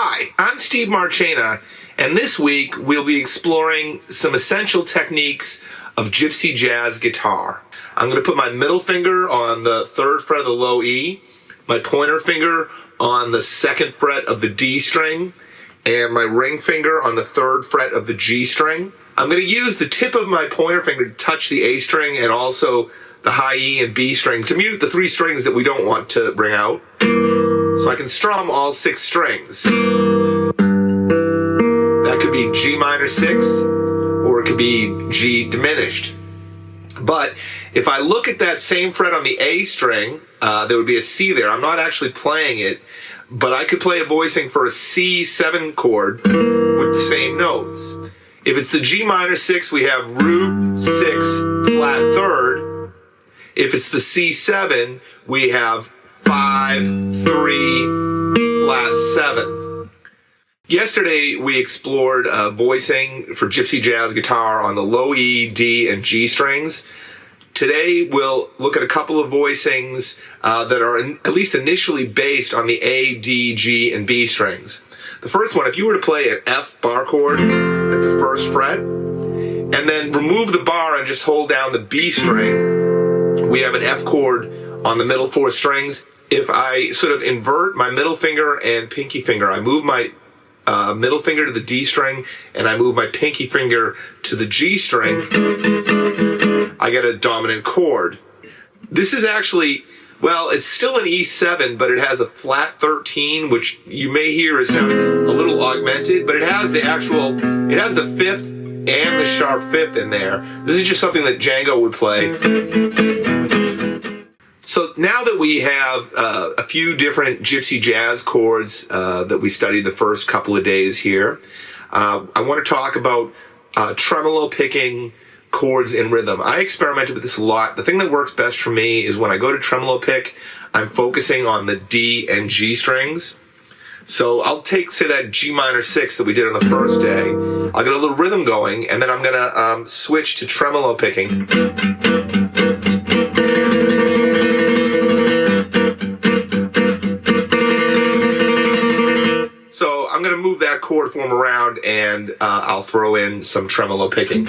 Hi, I'm Steve Marchena, and this week we'll be exploring some essential techniques of gypsy jazz guitar. I'm going to put my middle finger on the 3rd fret of the low E, my pointer finger on the 2nd fret of the D string, and my ring finger on the 3rd fret of the G string. I'm going to use the tip of my pointer finger to touch the A string and also the high E and B strings to mute the 3 strings that we don't want to bring out, so I can strum all 6 strings. That could be G minor 6, or it could be G diminished. But if I look at that same fret on the A string, there would be a C there. I'm not actually playing it, but I could play a voicing for a C7 chord with the same notes. If it's the G minor 6, we have root 6 flat 3rd. If it's the C7, we have 5, 3, flat 7. Yesterday, we explored voicing for gypsy jazz guitar on the low E, D, and G strings. Today, we'll look at a couple of voicings that are at least initially based on the A, D, G, and B strings. The first one, if you were to play an F bar chord at the 1st fret, and then remove the bar and just hold down the B string, we have an F chord on the middle 4 strings. If I sort of invert my middle finger and pinky finger, I move my middle finger to the D string and I move my pinky finger to the G string, I get a dominant chord. This is actually, well, it's still an E7, but it has a flat 13, which you may hear is sounding a little augmented, but it has the 5th and the sharp 5th in there. This is just something that Django would play. So now that we have a few different gypsy jazz chords that we studied the first couple of days here, I want to talk about tremolo picking chords in rhythm. I experimented with this a lot. The thing that works best for me is when I go to tremolo pick, I'm focusing on the D and G strings. So I'll take, say, that G minor 6 that we did on the first day. I'll get a little rhythm going, and then I'm going to switch to tremolo picking. So I'm going to move that chord form around, and I'll throw in some tremolo picking.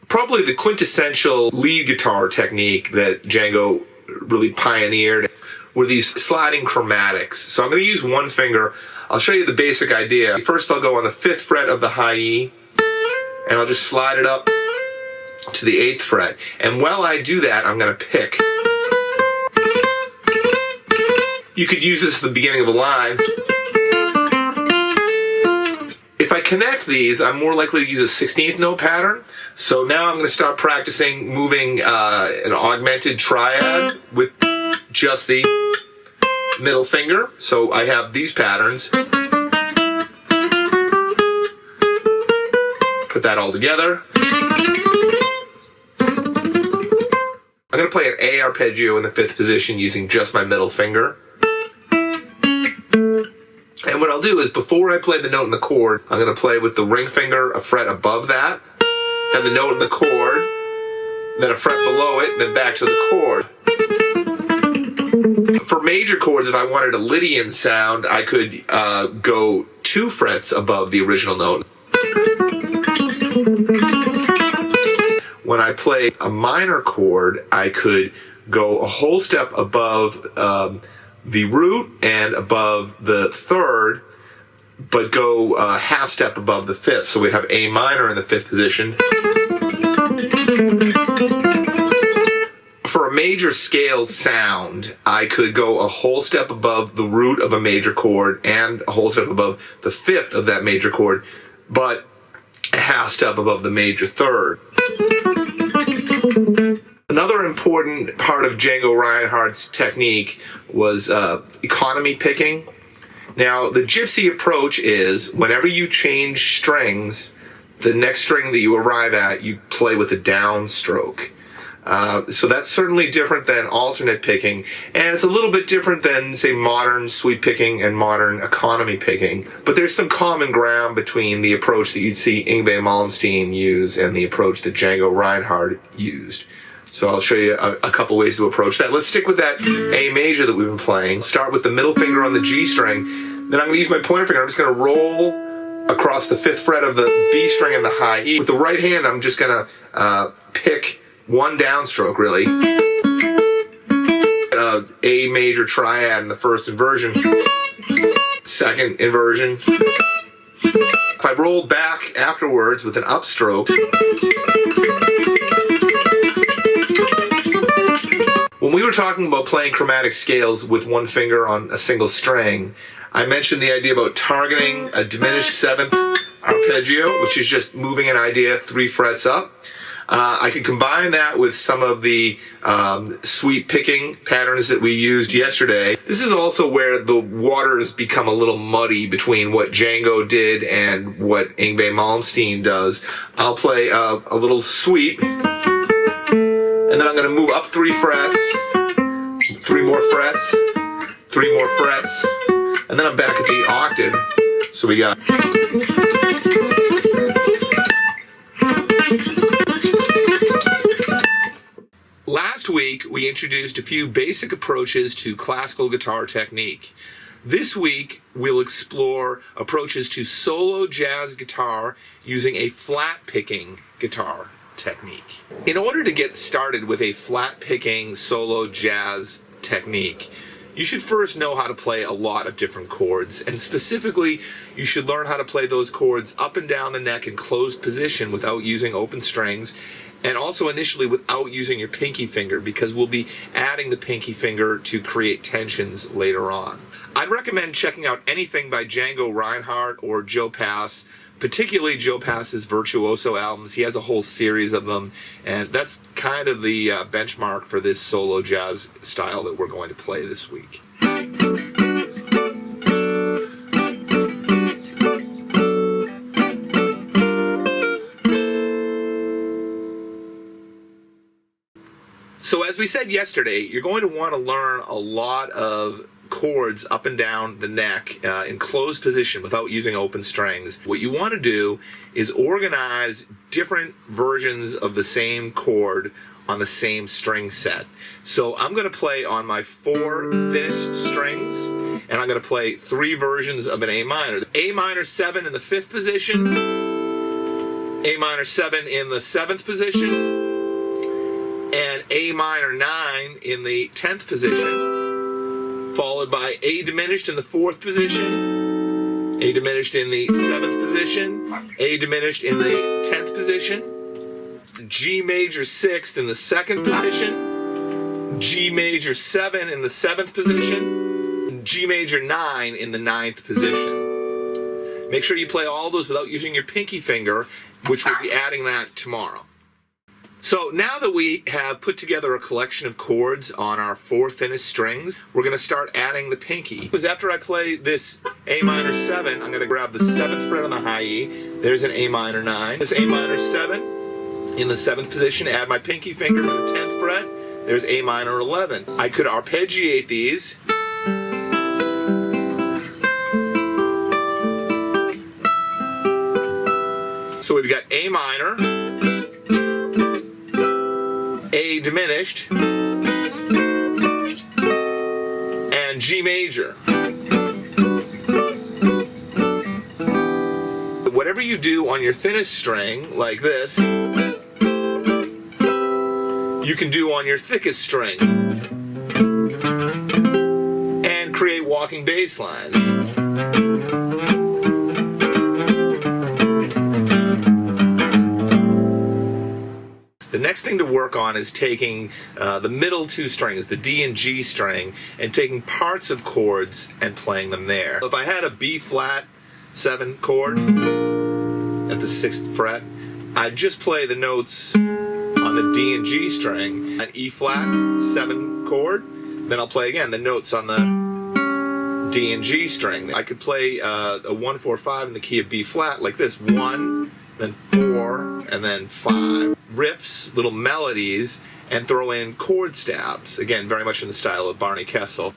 Probably the quintessential lead guitar technique that Django really pioneered were these sliding chromatics. So I'm going to use one finger. I'll show you the basic idea. First, I'll go on the 5th fret of the high E, and I'll just slide it up to the 8th fret. And while I do that, I'm going to pick. You could use this at the beginning of a line. If I connect these, I'm more likely to use a 16th note pattern. So now I'm going to start practicing moving an augmented triad with just the middle finger. So I have these patterns. Put that all together. I'm going to play an A arpeggio in the 5th position using just my middle finger. And what I'll do is, before I play the note in the chord, I'm going to play with the ring finger a fret above that, then the note in the chord, then a fret below it, then back to the chord. For major chords, if I wanted a Lydian sound, I could go 2 frets above the original note. When I play a minor chord, I could go a whole step above the root and above the 3rd, but go a half step above the 5th. So we'd have A minor in the 5th position. For a major scale sound, I could go a whole step above the root of a major chord and a whole step above the 5th of that major chord, but a half step above the major 3rd. Another important part of Django Reinhardt's technique was economy picking. Now, the gypsy approach is, whenever you change strings, the next string that you arrive at, you play with a downstroke. So that's certainly different than alternate picking, and it's a little bit different than, say, modern sweep picking and modern economy picking. But there's some common ground between the approach that you'd see Yngwie Malmsteen use and the approach that Django Reinhardt used. So I'll show you a couple ways to approach that. Let's stick with that A major that we've been playing. Start with the middle finger on the G string. Then I'm going to use my pointer finger. I'm just going to roll across the 5th fret of the B string and the high E. With the right hand, I'm just going to pick one downstroke, really. A major triad in the first inversion, second inversion. If I roll back afterwards with an upstroke, when we were talking about playing chromatic scales with one finger on a single string, I mentioned the idea about targeting a diminished 7th arpeggio, which is just moving an idea 3 frets up. I could combine that with some of the sweep picking patterns that we used yesterday. This is also where the waters become a little muddy between what Django did and what Yngwie Malmsteen does. I'll play a little sweep, and then I'm going to move up 3 frets, 3 more frets, 3 more frets, and then I'm back at the octave. So we got... Last week, we introduced a few basic approaches to classical guitar technique. This week, we'll explore approaches to solo jazz guitar using a flat picking guitar technique. In order to get started with a flat picking solo jazz technique, you should first know how to play a lot of different chords, and specifically, you should learn how to play those chords up and down the neck in closed position without using open strings, and also initially without using your pinky finger, because we'll be adding the pinky finger to create tensions later on. I'd recommend checking out anything by Django Reinhardt or Joe Pass, particularly Joe Pass's Virtuoso albums. He has a whole series of them, and that's kind of the benchmark for this solo jazz style that we're going to play this week. So as we said yesterday, you're going to want to learn a lot of chords up and down the neck in closed position without using open strings. What you want to do is organize different versions of the same chord on the same string set. So I'm going to play on my 4 thinnest strings, and I'm going to play 3 versions of an A minor. A minor 7 in the 5th position, A minor 7 in the 7th position, and A minor 9 in the 10th position, followed by A diminished in the 4th position, A diminished in the 7th position, A diminished in the 10th position, G major 6th in the 2nd position, G major 7 in the 7th position, G major 9 in the 9th position. Make sure you play all those without using your pinky finger, which we'll be adding that tomorrow. So now that we have put together a collection of chords on our 4 thinnest strings, we're going to start adding the pinky. Because after I play this A minor 7, I'm going to grab the 7th fret on the high E. There's an A minor 9. This A minor 7 in the 7th position, add my pinky finger to the 10th fret. There's A minor 11. I could arpeggiate these. So we've got A minor, A diminished, and G major. Whatever you do on your thinnest string, like this, you can do on your thickest string and create walking bass lines. The next thing to work on is taking the middle 2 strings, the D and G string, and taking parts of chords and playing them there. If I had a B flat 7 chord at the 6th fret, I'd just play the notes on the D and G string, an E flat 7 chord, then I'll play again the notes on the D and G string. I could play a 1-4-5 in the key of B flat like this, 1, then 4, and then 5. Riffs, little melodies, and throw in chord stabs, again very much in the style of Barney Kessel.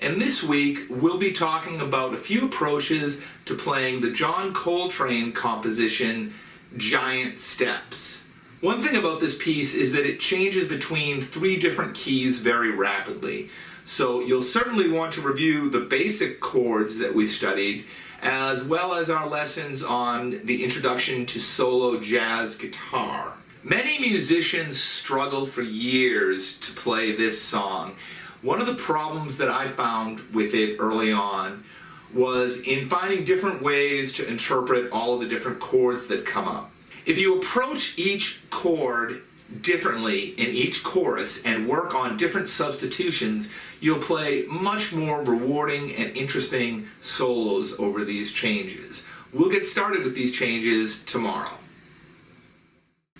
And this week we'll be talking about a few approaches to playing the John Coltrane composition Giant Steps. One thing about this piece is that it changes between 3 different keys very rapidly. So you'll certainly want to review the basic chords that we studied, as well as our lessons on the introduction to solo jazz guitar. Many musicians struggle for years to play this song. One of the problems that I found with it early on was in finding different ways to interpret all of the different chords that come up. If you approach each chord differently in each chorus and work on different substitutions, you'll play much more rewarding and interesting solos over these changes. We'll get started with these changes tomorrow.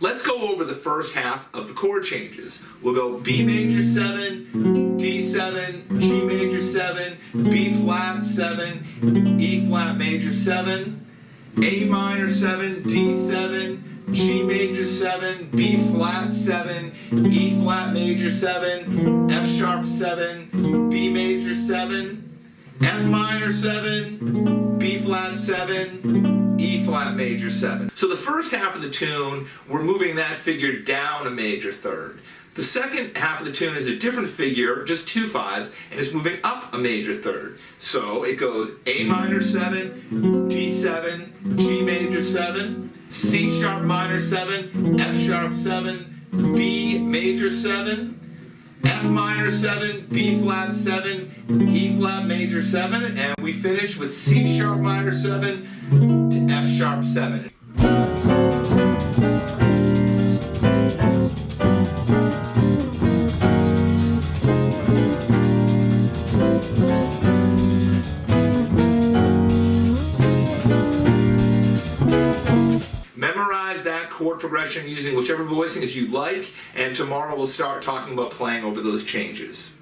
Let's go over the first half of the chord changes. We'll go B major 7, D7, G major 7, B flat 7, E flat major 7, A minor 7, D7, G major 7, B flat 7, E flat major 7, F sharp 7, B major 7, F minor 7, B flat 7, E flat major 7. So the first half of the tune, we're moving that figure down a major third. The second half of the tune is a different figure, just 2 5s, and it's moving up a major third. So it goes A minor 7, D7, G major 7, C sharp minor 7, F sharp 7, B major 7, F minor 7, B flat 7, E flat major 7, and we finish with C sharp minor 7 to F sharp 7. Memorize that chord progression using whichever voicings you like, and tomorrow we'll start talking about playing over those changes.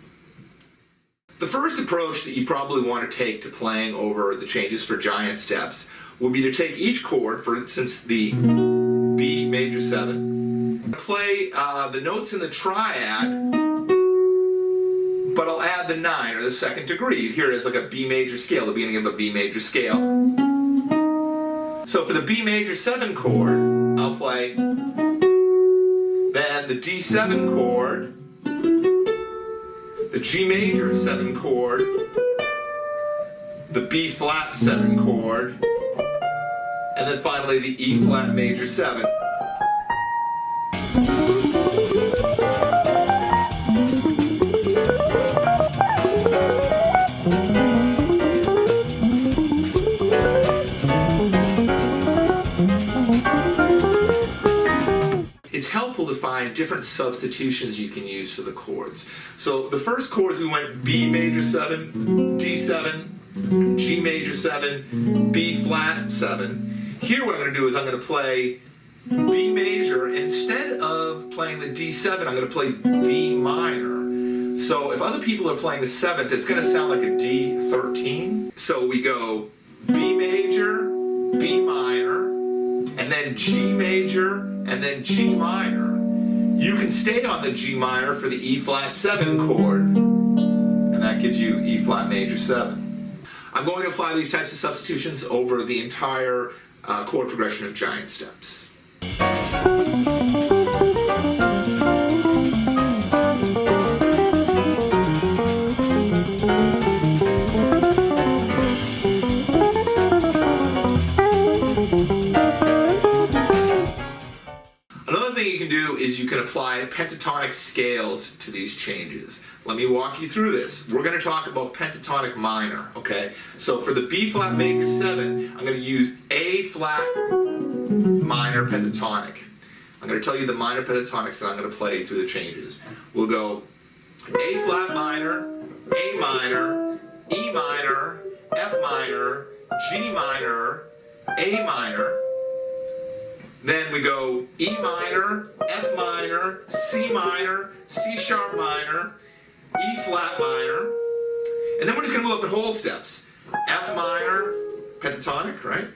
The first approach that you probably want to take to playing over the changes for giant steps would be to take each chord, for instance the B major 7, play the notes in the triad, but I'll add the 9 or the second degree. You'd hear it as like a B major scale, the beginning of a B major scale. So for the B major 7 chord, I'll play then the D7 chord, the G major 7 chord, the B flat 7 chord, and then finally the E flat major 7. It's helpful to find different substitutions you can use for the chords. So the first chords we went B major 7, D7, G major 7, B flat 7. Here what I'm going to do is I'm going to play B major, and instead of playing the D7, I'm going to play B minor. So if other people are playing the 7th, it's going to sound like a D13. So we go B major, B minor, and then G major, and then G minor. You can stay on the G minor for the E flat 7 chord, and that gives you E flat major 7. I'm going to apply these types of substitutions over the entire chord progression of giant steps. Another thing you can do is you can apply pentatonic scales to these changes. Let me walk you through this. We're going to talk about pentatonic minor, okay? So for the B flat major 7, I'm going to use A flat minor pentatonic. I'm going to tell you the minor pentatonics that I'm going to play through the changes. We'll go A flat minor, A minor, E minor, F minor, G minor, A minor. Then we go E minor, F minor, C minor, C sharp minor, E flat minor, and then we're just going to move up in whole steps. F minor, pentatonic, right?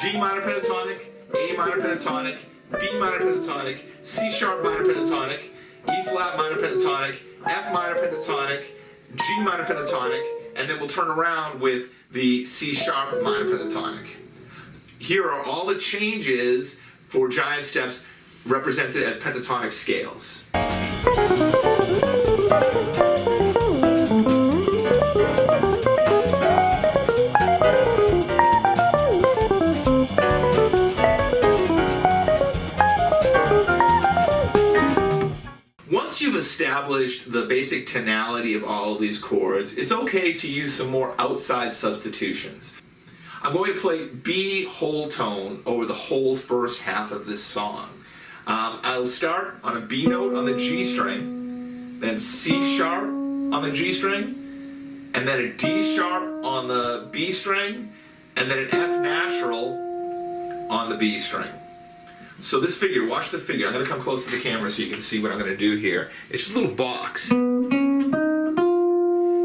G minor pentatonic, A minor pentatonic, B minor pentatonic, C sharp minor pentatonic, E flat minor pentatonic, F minor pentatonic, G minor pentatonic, and then we'll turn around with the C sharp minor pentatonic. Here are all the changes for giant steps represented as pentatonic scales. Once you've established the basic tonality of all of these chords, it's okay to use some more outside substitutions. I'm going to play B whole tone over the whole first half of this song. I'll start on a B note on the G string, then C sharp on the G string, and then a D sharp on the B string, and then an F natural on the B string. So this figure, watch the figure. I'm going to come close to the camera so you can see what I'm going to do here. It's just a little box.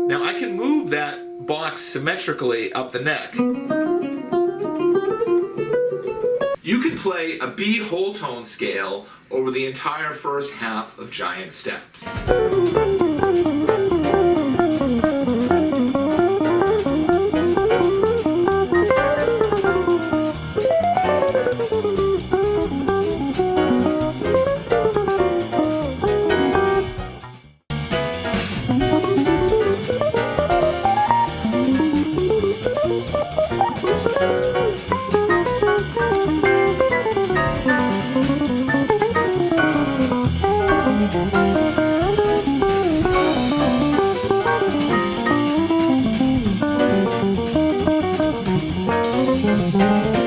Now I can move that box symmetrically up the neck. You can play a B whole tone scale over the entire first half of giant steps. Thank you.